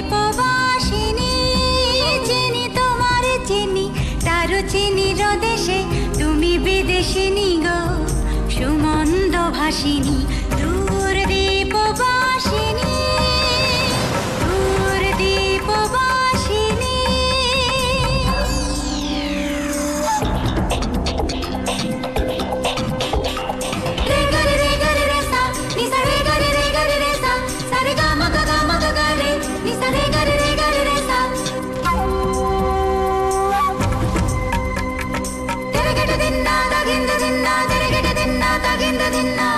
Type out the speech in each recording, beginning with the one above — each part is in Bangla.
দ্বীপবাসিনী চিনি তোমার চিনি তারও চিনির দেশে তুমি বিদেশিনী গো সুমন্দ ভাসিনী দূর দ্বীপবাসিনী দূর দ্বীপবাসিনী রে গরে রে গরে রে সা নি সা রে গরে রে সা সা রে গা মা গা রে নি সা রে গরে রে সা তেরে গেটে দিন্না দা গিন্দ দিন্না তেরে গেটে দিন্না দা গিন্দ দিন্না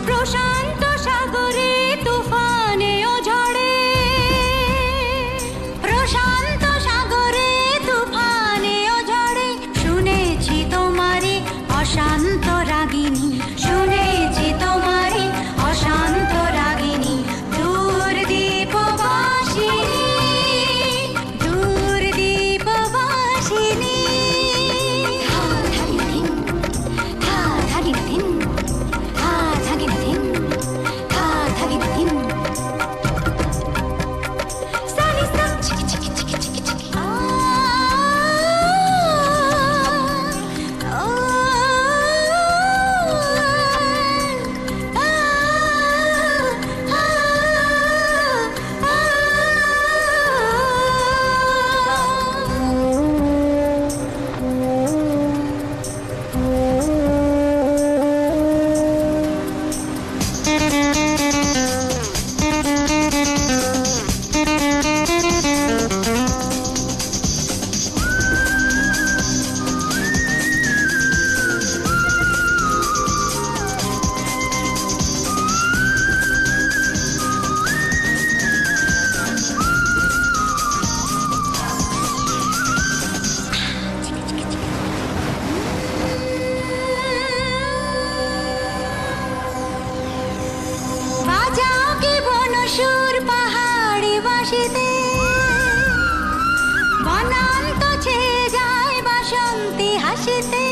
প্রশান্ত সাগরে তুফানে ও ঝড়ে প্রশান্ত সাগরে তুফানে ও ঝড়ে শুনেছি তোমারে অশান্ত রাগিনী শুনেছি তোমারে অশান্ত রাগিনী দূর দ্বীপবাসিনী দূর দ্বীপবাসিনী ধা ধাগিনা ধিন ধা ধাগিনা ধিন ধা ধাগিনা ধিন সানি সা চিকি চিকি চিকি চিকি চিকি আ ও বাজাও কি বনসুর পাহাড়ি বাঁশিতে বনান্ত ছেয়ে যায় বাসন্তী হাসিতে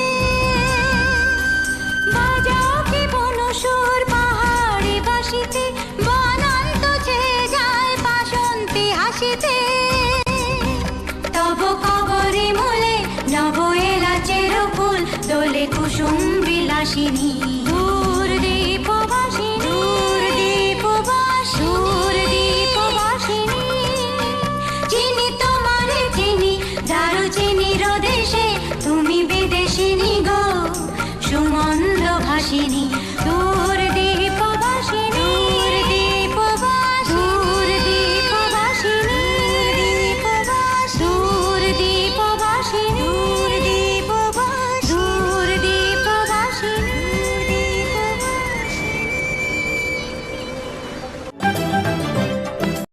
বাজাও কি বনসুর পাহাড়ি বাঁশিতে বনান্ত ছেয়ে যায় বাসন্তী হাসিতে তব কবরে মূলে নব এলাচের ফুল দোলে কুসুম বিলাসিনী দূর দ্বীপবাসিনী দূর দ্বীপবাসিনী চিনি তোমারে চিনি দারু চিনির দেশে তুমি বিদেশিনী গো সুমন্দ ভাসিনী